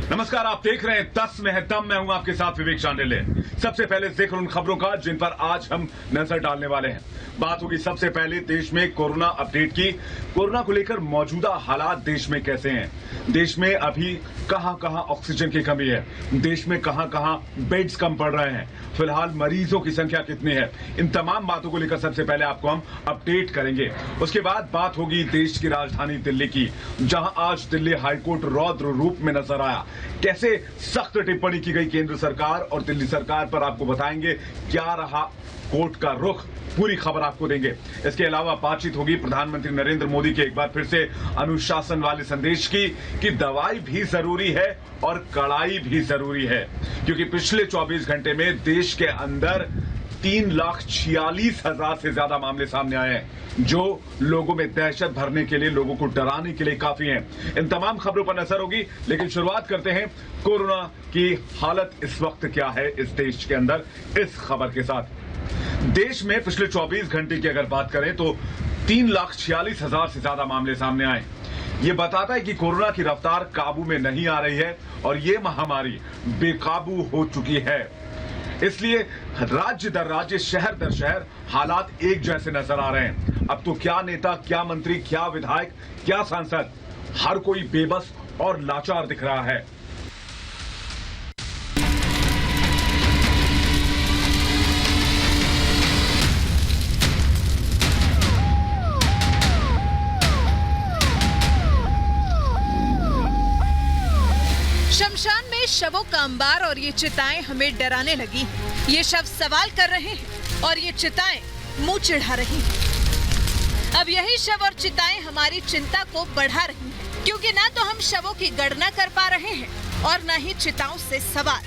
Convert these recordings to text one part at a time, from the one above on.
नमस्कार, आप देख रहे हैं 10 में है दम। मैं हूं आपके साथ विवेक चांडिल्य। सबसे पहले जिक्र उन खबरों का जिन पर आज हम नजर डालने वाले हैं। बात होगी सबसे पहले देश में कोरोना अपडेट की। कोरोना को लेकर मौजूदा हालात देश में कैसे हैं, देश में अभी कहां ऑक्सीजन की कमी है, देश में कहां बेड्स कम पड़ रहे हैं, फिलहाल मरीजों की संख्या कितनी है, इन तमाम बातों को लेकर सबसे पहले आपको हम अपडेट करेंगे। उसके बाद बात होगी देश की राजधानी दिल्ली की, जहां आज दिल्ली हाईकोर्ट रौद्र रूप में नजर आया। कैसे सख्त टिप्पणी की गई केंद्र सरकार और दिल्ली सरकार पर, आपको बताएंगे क्या रहा कोर्ट का रुख, पूरी खबर आपको देंगे। इसके अलावा बातचीत होगी प्रधानमंत्री नरेंद्र मोदी के एक बार फिर से अनुशासन वाले संदेश की कि दवाई भी जरूरी है और कड़ाई भी जरूरी है, क्योंकि पिछले 24 घंटे में देश के अंदर 3,46,000 से ज्यादा मामले सामने आए हैं, जो लोगों में दहशत भरने के लिए, लोगों को डराने के लिए काफी हैं। इन तमाम खबरों पर नजर होगी, लेकिन शुरुआत करते हैं कोरोना की हालत इस वक्त क्या है इस देश के अंदर, इस खबर के साथ। देश में पिछले 24 घंटे की अगर बात करें तो 3,46,000 से ज्यादा मामले सामने आए। ये बताता है कि कोरोना की रफ्तार काबू में नहीं आ रही है और ये महामारी बेकाबू हो चुकी है। इसलिए राज्य दर राज्य, शहर दर शहर हालात एक जैसे नजर आ रहे हैं। अब तो क्या नेता, क्या मंत्री, क्या विधायक, क्या सांसद, हर कोई बेबस और लाचार दिख रहा है। शमशान में शवों का अंबार और ये चिताएं हमें डराने लगी। ये शव सवाल कर रहे हैं और ये चिताएं मुंह चिढ़ा रही हैं। अब यही शव और चिताएं हमारी चिंता को बढ़ा रही हैं, क्योंकि ना तो हम शवों की गणना कर पा रहे हैं और ना ही चिताओं से सवाल।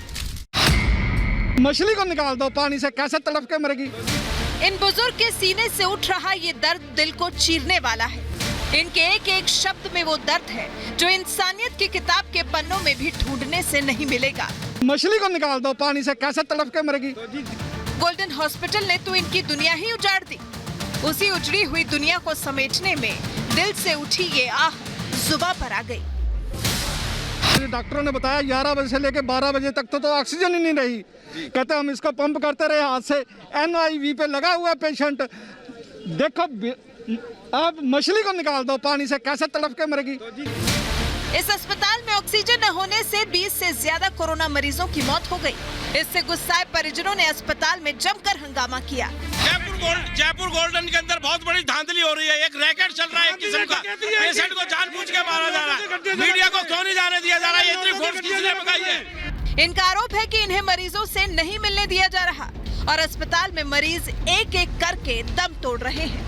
मछली को निकाल दो पानी से, कैसे तड़प के मरेगी। इन बुजुर्ग के सीने से उठ रहा ये दर्द दिल को चीरने वाला है। इनके एक एक शब्द में वो दर्द है जो इंसानियत की किताब के पन्नों में भी ढूंढने से नहीं मिलेगा। मछली को निकाल दो पानी से, कैसे तड़प के मरेगी। गोल्डन हॉस्पिटल ने तो इनकी दुनिया ही उजाड़ दी। उसी उजड़ी हुई दुनिया को समेटने में दिल से उठी ये आह जुबां पर आ गई। डॉक्टरों ने बताया 11 बजे से लेकर 12 बजे तक तो ऑक्सीजन ही नहीं रही। कहते हम इसको पंप करते रहे हाथ से, NIV पे लगा हुआ पेशेंट। देखो अब मछली को निकाल दो पानी से, कैसे तड़प के मरेगी। इस अस्पताल में ऑक्सीजन न होने से 20 से ज्यादा कोरोना मरीजों की मौत हो गई। इससे गुस्साए परिजनों ने अस्पताल में जमकर हंगामा किया। जयपुर गोल्डन के अंदर बहुत बड़ी धांधली हो रही है। एक रैकेट चल रहा है, एक किस्म का पेशेंट को जानबूझ के मारा जा रहा है। मीडिया को क्यों नहीं जाने दिया जा रहा है? इतनी फोर्स किसने लगाई है? इनका आरोप है कि इन्हें मरीजों से नहीं मिलने दिया जा रहा और अस्पताल में मरीज एक एक करके दम तोड़ रहे हैं।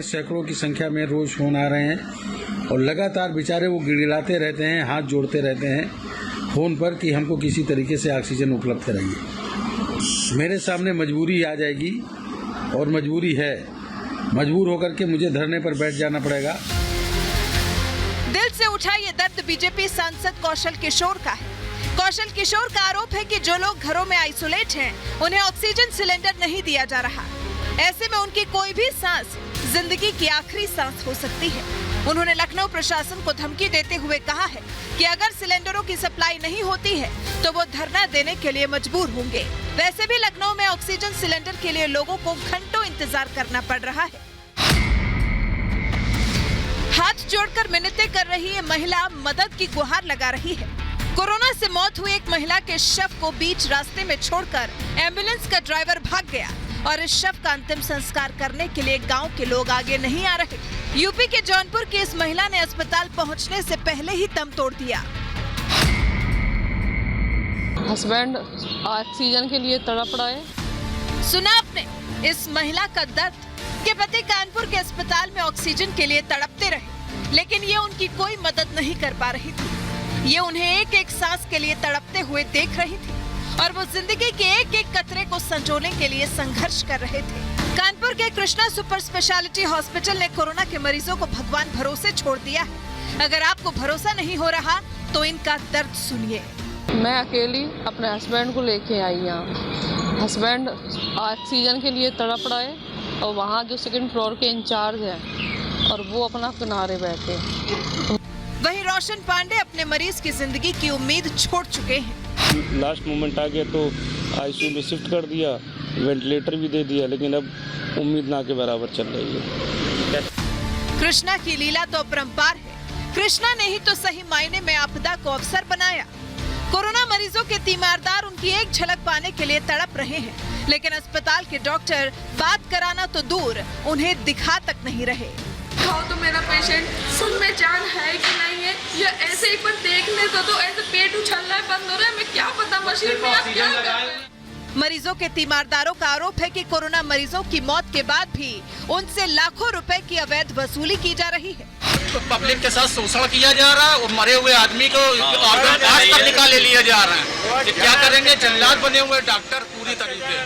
सैकड़ों की संख्या में रोज फोन आ रहे हैं और लगातार बेचारे वो गिड़गिड़ाते रहते हैं, हाथ जोड़ते रहते हैं फोन पर कि हमको किसी तरीके से ऑक्सीजन उपलब्ध कराइए। मेरे सामने मजबूरी आ जाएगी और मजबूरी है, मजबूर होकर के मुझे धरने पर बैठ जाना पड़ेगा। दिल से उठा ये दर्द बीजेपी सांसद कौशल किशोर का है। कौशल किशोर का आरोप है कि जो लोग घरों में आइसोलेट हैं, उन्हें ऑक्सीजन सिलेंडर नहीं दिया जा रहा। ऐसे में उनकी कोई भी सांस जिंदगी की आखिरी सांस हो सकती है। उन्होंने लखनऊ प्रशासन को धमकी देते हुए कहा है कि अगर सिलेंडरों की सप्लाई नहीं होती है तो वो धरना देने के लिए मजबूर होंगे। वैसे भी लखनऊ में ऑक्सीजन सिलेंडर के लिए लोगों को घंटों इंतजार करना पड़ रहा है। हाथ जोड़कर मिन्नतें कर रही ये महिला मदद की गुहार लगा रही है। कोरोना से मौत हुई एक महिला के शव को बीच रास्ते में छोड़कर एम्बुलेंस का ड्राइवर भाग गया और इस शव का अंतिम संस्कार करने के लिए गांव के लोग आगे नहीं आ रहे। यूपी के जौनपुर की इस महिला ने अस्पताल पहुंचने से पहले ही दम तोड़ दिया। हस्बैंड ऑक्सीजन के लिए तड़प रहा है। सुना आपने इस महिला का दर्द कि पति कानपुर के अस्पताल में ऑक्सीजन के लिए तड़पते रहे, लेकिन ये उनकी कोई मदद नहीं कर पा रही थी। ये उन्हें एक एक सांस के लिए तड़पते हुए देख रही थी और वो जिंदगी के एक एक कतरे को संजोने के लिए संघर्ष कर रहे थे। कानपुर के कृष्णा सुपर स्पेशलिटी हॉस्पिटल ने कोरोना के मरीजों को भगवान भरोसे छोड़ दिया है। अगर आपको भरोसा नहीं हो रहा तो इनका दर्द सुनिए। मैं अकेली अपने हस्बैंड को लेके आई यहाँ। हस्बैंड ऑक्सीजन के लिए तड़प रहा है और वहाँ जो सेकंड फ्लोर के इंचार्ज है और वो अपना किनारे बैठे। वहीं रोशन पांडे अपने मरीज की जिंदगी की उम्मीद छोड़ चुके हैं। लास्ट मोमेंट आ गया तो आईसीयू में शिफ्ट कर दिया, वेंटिलेटर भी दे दिया, लेकिन अब उम्मीद ना के बराबर चल रही है। कृष्णा की लीला तो अपरंपार है। कृष्णा ने ही तो सही मायने में आपदा को अवसर बनाया। कोरोना मरीजों के तीमारदार उनकी एक झलक पाने के लिए तड़प रहे हैं, लेकिन अस्पताल के डॉक्टर बात कराना तो दूर, उन्हें दिखा तक नहीं रहे। खाओ तो मेरा पेशेंट सुन में जान है कि नहीं है, या ऐसे एक बार देखने तो ऐसे पेट उछलना है, बंद हो रहा है, मैं क्या पता मशीन में आप क्या कर रहे हैं। मरीजों के तीमारदारों का आरोप है कि कोरोना मरीजों की मौत के बाद भी उनसे लाखों रुपए की अवैध वसूली की जा रही है। पब्लिक के साथ शोषण किया जा रहा है और मरे हुए आदमी को ऑर्गन पास तक निकाले लिए जा रहे हैं। क्या करेंगे, जल्लाद बने हुए डॉक्टर पूरी तरीके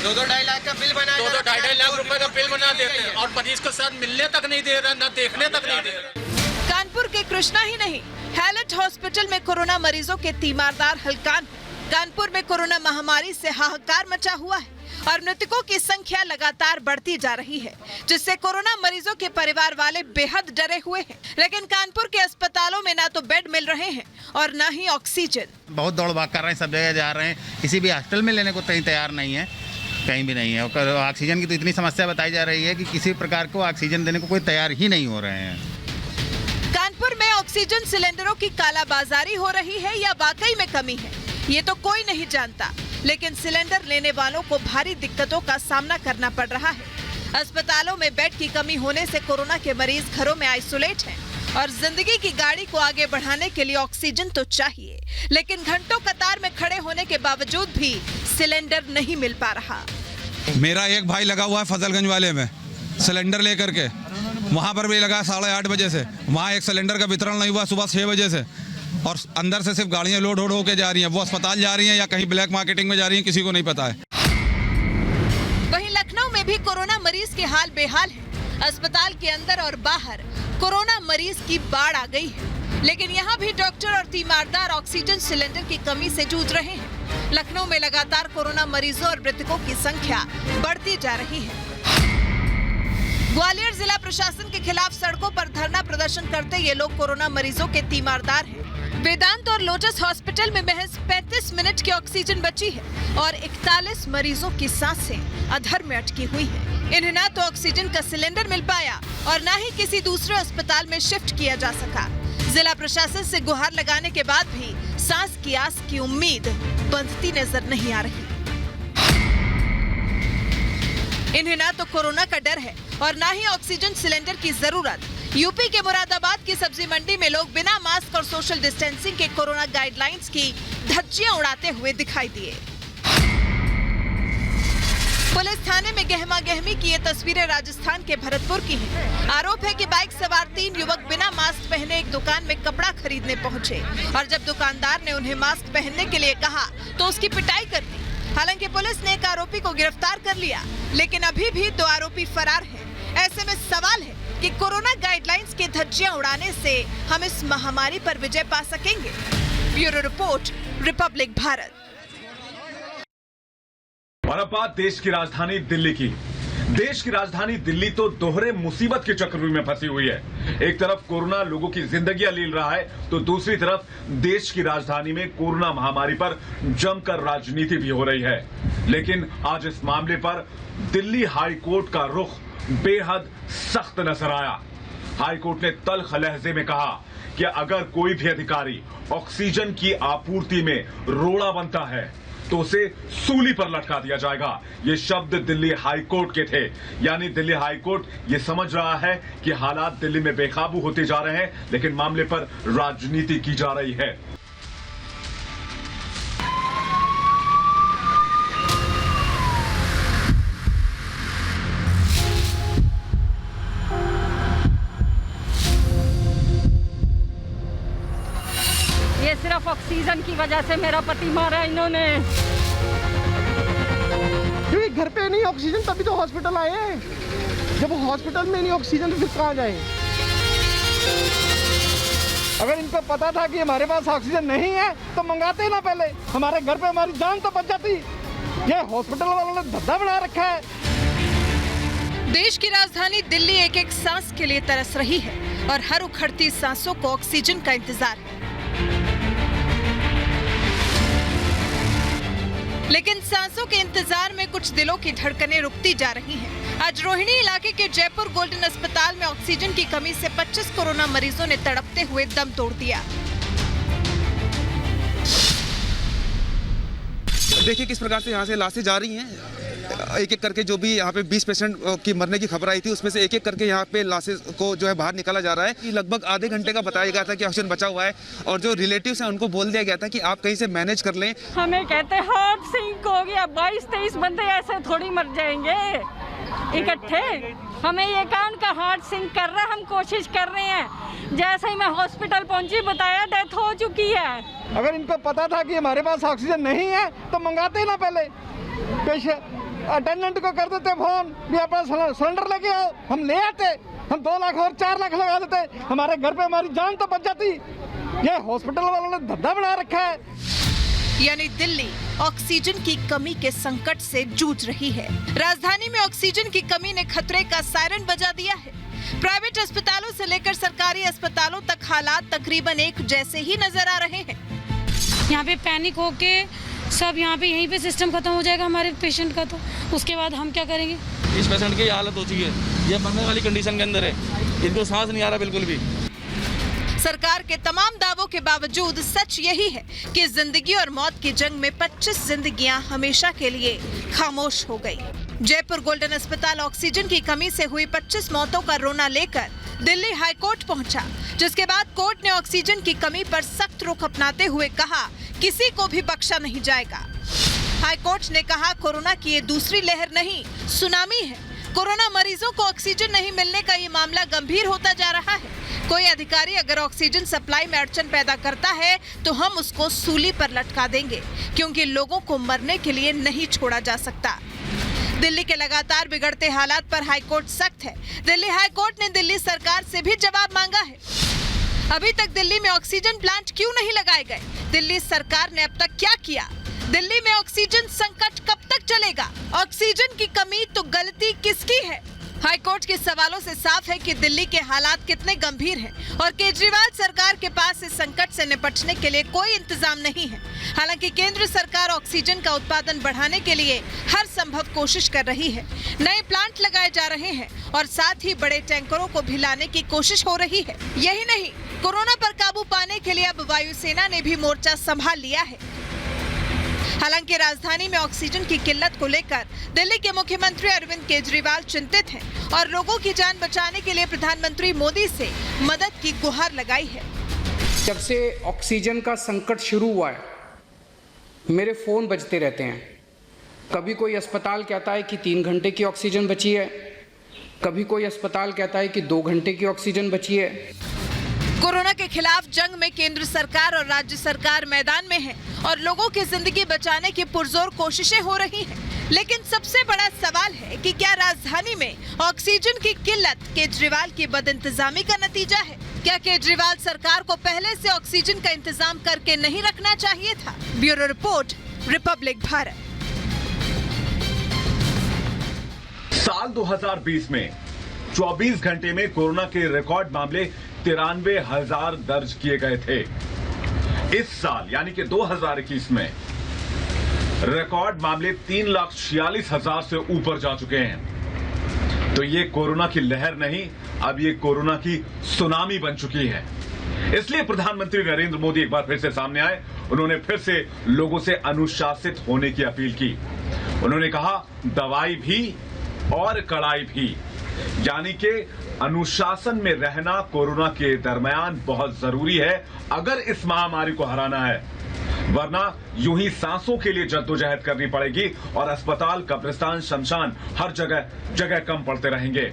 2-2 लाख का बिल बना 2-2 लाख रुपए का बिल बना देते हैं और मरीज के साथ मिलने तक नहीं दे रहे, न देखने तक नहीं दे रहे। कानपुर के कृष्णा ही नहीं, हैलेट हॉस्पिटल में कोरोना मरीजों के तीमारदार हलकान। कानपुर में कोरोना महामारी से हाहाकार मचा हुआ है और मृतकों की संख्या लगातार बढ़ती जा रही है, जिससे कोरोना मरीजों के परिवार वाले बेहद डरे हुए हैं। लेकिन कानपुर के अस्पतालों में ना तो बेड मिल रहे हैं और ना ही ऑक्सीजन। बहुत दौड़ भाग कर रहे हैं, सब जगह जा रहे हैं, किसी भी हॉस्पिटल में लेने को कहीं तैयार नहीं है, कहीं भी नहीं है। और ऑक्सीजन की तो इतनी समस्या बताई जा रही है कि किसी प्रकार को ऑक्सीजन देने को कोई तैयार ही नहीं हो रहे हैं। कानपुर में ऑक्सीजन सिलेंडरों की कालाबाजारी हो रही है या वाकई में कमी है, ये तो कोई नहीं जानता, लेकिन सिलेंडर लेने वालों को भारी दिक्कतों का सामना करना पड़ रहा है। अस्पतालों में बेड की कमी होने से कोरोना के मरीज घरों में आइसोलेट हैं और जिंदगी की गाड़ी को आगे बढ़ाने के लिए ऑक्सीजन तो चाहिए, लेकिन घंटों कतार में खड़े होने के बावजूद भी सिलेंडर नहीं मिल पा रहा। मेरा एक भाई लगा हुआ है फजलगंज वाले में सिलेंडर लेकर के, वहाँ पर भी लगा 8:30 बजे से, वहाँ एक सिलेंडर का वितरण नहीं हुआ सुबह 6 बजे से, और अंदर से सिर्फ गाड़ियां लोड होके जा रही हैं। वो अस्पताल जा रही हैं या कहीं ब्लैक मार्केटिंग में जा रही हैं, किसी को नहीं पता है। वहीं लखनऊ में भी कोरोना मरीज के हाल बेहाल है। अस्पताल के अंदर और बाहर कोरोना मरीज की बाढ़ आ गई है, लेकिन यहाँ भी डॉक्टर और तीमारदार ऑक्सीजन सिलेंडर की कमी से जूझ रहे हैं। लखनऊ में लगातार कोरोना मरीजों और मृतकों की संख्या बढ़ती जा रही है। ग्वालियर जिला प्रशासन के खिलाफ सड़कों पर धरना प्रदर्शन करते ये लोग कोरोना मरीजों के तीमारदार हैं। वेदांत और लोटस हॉस्पिटल में महज 35 मिनट की ऑक्सीजन बची है और 41 मरीजों की सांसें अधर में अटकी हुई हैं। इन्हें ना तो ऑक्सीजन का सिलेंडर मिल पाया और ना ही किसी दूसरे अस्पताल में शिफ्ट किया जा सका। जिला प्रशासन से गुहार लगाने के बाद भी सांस की आस की उम्मीद बंधती नजर नहीं आ रही। इन्हें ना तो कोरोना का डर है और ना ही ऑक्सीजन सिलेंडर की जरूरत। यूपी के मुरादाबाद की सब्जी मंडी में लोग बिना मास्क और सोशल डिस्टेंसिंग के कोरोना गाइडलाइंस की धज्जियां उड़ाते हुए दिखाई दिए। पुलिस थाने में गहमा गहमी की ये तस्वीरें राजस्थान के भरतपुर की हैं। आरोप है कि बाइक सवार 3 युवक बिना मास्क पहने एक दुकान में कपड़ा खरीदने पहुंचे और जब दुकानदार ने उन्हें मास्क पहनने के लिए कहा तो उसकी पिटाई कर दी। हालांकि पुलिस ने एक आरोपी को गिरफ्तार कर लिया, लेकिन अभी भी 2 आरोपी फरार हैं। ऐसे में सवाल है कि कोरोना गाइडलाइंस की धज्जियां उड़ाने से हम इस महामारी पर विजय पा सकेंगे। Bureau report, Republic Bharat. और अब बात देश की राजधानी दिल्ली की। देश की राजधानी दिल्ली तो दोहरे मुसीबत के चक्रव्यूह में फंसी हुई है। एक तरफ कोरोना लोगों की जिंदगियां लील रहा है, तो दूसरी तरफ देश की राजधानी में कोरोना महामारी पर जमकर राजनीति भी हो रही है। लेकिन आज इस मामले पर दिल्ली हाई कोर्ट का रुख बेहद सख्त नजर आया। हाई कोर्ट ने तल्ख लहजे में कहा कि अगर कोई भी अधिकारी ऑक्सीजन की आपूर्ति में रोड़ा बनता है तो उसे सूली पर लटका दिया जाएगा। ये शब्द दिल्ली हाई कोर्ट के थे। यानी दिल्ली हाई कोर्ट ये समझ रहा है कि हालात दिल्ली में बेकाबू होते जा रहे हैं, लेकिन मामले पर राजनीति की जा रही है। ये सिर्फ ऑक्सीजन की वजह से मेरा पति मारा इन्होंने। क्योंकि घर पे नहीं ऑक्सीजन तभी तो हॉस्पिटल आए हैं। जब हॉस्पिटल में नहीं ऑक्सीजन तो फिर कहाँ जाए? अगर इनको पता था कि हमारे पास ऑक्सीजन नहीं है तो मंगाते ना पहले, हमारे घर पे हमारी जान तो बच जाती। ये हॉस्पिटल वालों ने धंधा बना रखा है। देश की राजधानी दिल्ली एक एक सांस के लिए तरस रही है और हर उखड़ती सांसों को ऑक्सीजन का इंतजार है। लेकिन सांसों के इंतजार में कुछ दिलों की धड़कनें रुकती जा रही हैं। आज रोहिणी इलाके के जयपुर गोल्डन अस्पताल में ऑक्सीजन की कमी से 25 कोरोना मरीजों ने तड़पते हुए दम तोड़ दिया। देखिए किस प्रकार से यहाँ से लाशें जा रही हैं, एक एक करके। जो भी यहाँ पे 20 पेशेंट की मरने की खबर आई थी, उसमें से एक एक करके यहाँ पे लाशें को जो है बाहर निकाला जा रहा है। कि लगभग आधे घंटे का बताया गया था कि ऑक्सीजन बचा हुआ है, और जो रिलेटिव्स हैं उनको बोल दिया गया था कि आप कहीं से मैनेज कर लें। हमें कहते हार्ट सिंक हो गया, 22-23 बंदे ऐसे थोड़ी मर जाएंगे इकट्ठे। हमें ये कान का हार्ट सिंक कर रहा है, हम कोशिश कर रहे हैं। जैसे ही मैं हॉस्पिटल पहुंची बताया डेथ हो चुकी है। अगर इनको पता था कि हमारे पास ऑक्सीजन नहीं है तो मंगाते ही ना, पहले पेशेंट अटेंडेंट को कर देते फोन भी अपना सिलेंडर लेके आओ, हम ले आते। हम 2 लाख और 4 लाख लगा देते, हमारे घर पे हमारी जान तो बच जाती। ये हॉस्पिटल वालों ने धंधा बना रखा है। यानी दिल्ली ऑक्सीजन की कमी के संकट से जूझ रही है। राजधानी में ऑक्सीजन की कमी ने खतरे का सायरन बजा दिया है। प्राइवेट अस्पतालों से लेकर सरकारी अस्पतालों तक हालात तकरीबन एक जैसे ही नजर आ रहे हैं। यहाँ पे पैनिक होके सब यहाँ पे यहीं पे सिस्टम खत्म हो जाएगा हमारे पेशेंट का, तो उसके बाद हम क्या करेंगे। इस पेशेंट की हालत हो चुकी है, ये मरने वाली कंडीशन के अंदर है, इनको सांस नहीं आ रहा बिल्कुल भी। सरकार के तमाम दावों के बावजूद सच यही है कि जिंदगी और मौत की जंग में 25 जिंदगियां हमेशा के लिए खामोश हो गई। जयपुर गोल्डन अस्पताल ऑक्सीजन की कमी से हुई 25 मौतों का रोना लेकर दिल्ली हाई कोर्ट पहुंचा, जिसके बाद कोर्ट ने ऑक्सीजन की कमी पर सख्त रुख अपनाते हुए कहा किसी को भी बख्शा नहीं जाएगा। हाई कोर्ट ने कहा कोरोना की ये दूसरी लहर नहीं, सुनामी है। कोरोना मरीजों को ऑक्सीजन नहीं मिलने का ये मामला गंभीर होता जा रहा है। कोई अधिकारी अगर ऑक्सीजन सप्लाई में अड़चन पैदा करता है तो हम उसको सूली पर लटका देंगे, क्योंकि लोगों को मरने के लिए नहीं छोड़ा जा सकता। दिल्ली के लगातार बिगड़ते हालात पर हाईकोर्ट सख्त है। दिल्ली हाईकोर्ट ने दिल्ली सरकार से भी जवाब मांगा है। अभी तक दिल्ली में ऑक्सीजन प्लांट क्यों नहीं लगाए गए? दिल्ली सरकार ने अब तक क्या किया? दिल्ली में ऑक्सीजन संकट कब तक चलेगा? ऑक्सीजन की कमी तो गलती किसकी है? हाईकोर्ट के सवालों से साफ है कि दिल्ली के हालात कितने गंभीर हैं और केजरीवाल सरकार के पास इस संकट से निपटने के लिए कोई इंतजाम नहीं है। हालांकि केंद्र सरकार ऑक्सीजन का उत्पादन बढ़ाने के लिए हर संभव कोशिश कर रही है। नए प्लांट लगाए जा रहे हैं और साथ ही बड़े टैंकरों को भी लाने की कोशिश हो रही है। यही नहीं, कोरोना पर काबू पाने के लिए अब वायुसेना ने भी मोर्चा संभाल लिया है। हालांकि राजधानी में ऑक्सीजन की किल्लत को लेकर दिल्ली के मुख्यमंत्री अरविंद केजरीवाल चिंतित हैं और लोगों की जान बचाने के लिए प्रधानमंत्री मोदी से मदद की गुहार लगाई है। जब से ऑक्सीजन का संकट शुरू हुआ है, मेरे फोन बजते रहते हैं। कभी कोई अस्पताल कहता है कि 3 घंटे की ऑक्सीजन बची है, कभी कोई अस्पताल कहता है कि 2 घंटे की ऑक्सीजन बची है। कोरोना के खिलाफ जंग में केंद्र सरकार और राज्य सरकार मैदान में है और लोगों की जिंदगी बचाने की पुरजोर कोशिशें हो रही हैं। लेकिन सबसे बड़ा सवाल है कि क्या राजधानी में ऑक्सीजन की किल्लत केजरीवाल की बदइंतजामी का नतीजा है? क्या केजरीवाल सरकार को पहले से ऑक्सीजन का इंतजाम करके नहीं रखना चाहिए था? Bureau report, Republic Bharat. साल 2020 में 24 घंटे में कोरोना के रिकॉर्ड मामले 93,000 दर्ज किए गए थे। इस साल यानी कि 2021 में रिकॉर्ड मामले 3,46,000 से ऊपर जा चुके हैं। तो ये कोरोना की लहर नहीं, अब ये कोरोना की सुनामी बन चुकी है। इसलिए प्रधानमंत्री नरेंद्र मोदी एक बार फिर से सामने आए। उन्होंने फिर से लोगों से अनुशासित होने की अपील की। उन्होंने कहा दवाई भी और कड़ाई भी, यानी कि अनुशासन में रहना कोरोना के दरमियान बहुत जरूरी है अगर इस महामारी को हराना है, वरना यूं ही सांसों के लिए जद्दोजहद करनी पड़ेगी और अस्पताल, कब्रिस्तान, शमशान हर जगह कम पड़ते रहेंगे।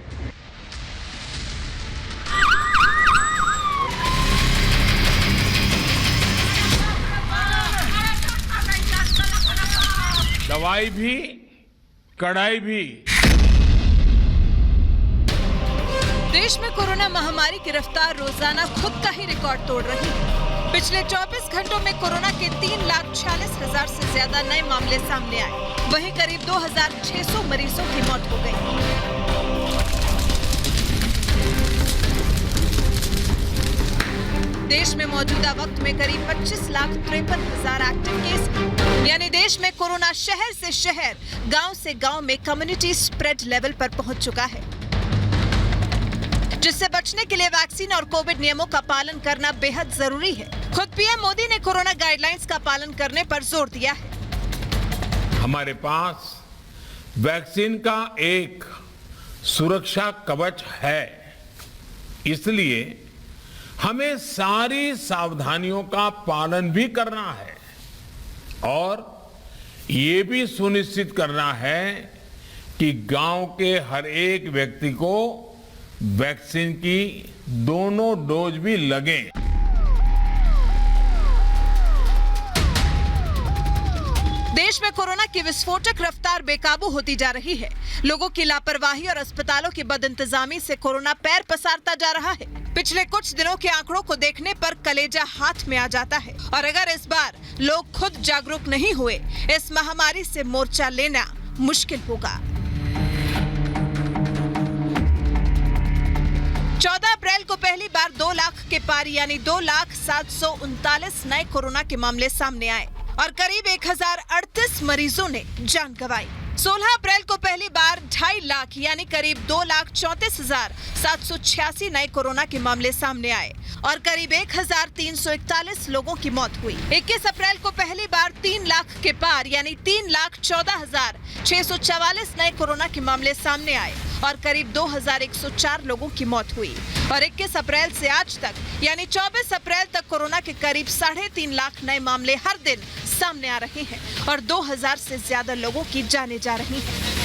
दवाई भी कड़ाई भी। देश में कोरोना महामारी की रफ्तार रोजाना खुद का ही रिकॉर्ड तोड़ रही है। पिछले 24 घंटों में कोरोना के 3,46,000 से ज्यादा नए मामले सामने आए। वहीं करीब 2,600 मरीजों की मौत हो गई। देश में मौजूदा वक्त में करीब 25,53,000 एक्टिव केस, यानी देश में कोरोना शहर से शहर, गांव से गांव में कम्युनिटी स्प्रेड लेवल पर पहुंच चुका है, जिससे बचने के लिए वैक्सीन और कोविड नियमों का पालन करना बेहद जरूरी है। खुद पीएम मोदी ने कोरोना गाइडलाइंस का पालन करने पर जोर दिया है। हमारे पास वैक्सीन का एक सुरक्षा कवच है, इसलिए हमें सारी सावधानियों का पालन भी करना है और ये भी सुनिश्चित करना है कि गांव के हर एक व्यक्ति को वैक्सीन की दोनों डोज भी लगे। देश में कोरोना की विस्फोटक रफ्तार बेकाबू होती जा रही है। लोगों की लापरवाही और अस्पतालों की बदइंतजामी से कोरोना पैर पसारता जा रहा है। पिछले कुछ दिनों के आंकड़ों को देखने पर कलेजा हाथ में आ जाता है और अगर इस बार लोग खुद जागरूक नहीं हुए, इस महामारी से मोर्चा लेना मुश्किल होगा। 14 अप्रैल को पहली बार 2 लाख के पार यानी 2,07,39 नए कोरोना के मामले सामने आए और करीब 1,038 मरीजों ने जान गंवाई। 16 अप्रैल को पहली बार 2.5 लाख यानी करीब 2,34,786 नए कोरोना के मामले सामने आए और करीब 1,341 लोगों की मौत हुई। 21 अप्रैल को पहली बार 3 लाख के पार यानी 3,14,644 नए कोरोना के मामले सामने आए और करीब 2,104 लोगों की मौत हुई और 21 अप्रैल से आज तक यानी 24 अप्रैल तक कोरोना के करीब 3.5 लाख नए मामले हर दिन सामने आ रहे हैं और 2,000 से ज्यादा लोगों की जानें जा रही हैं।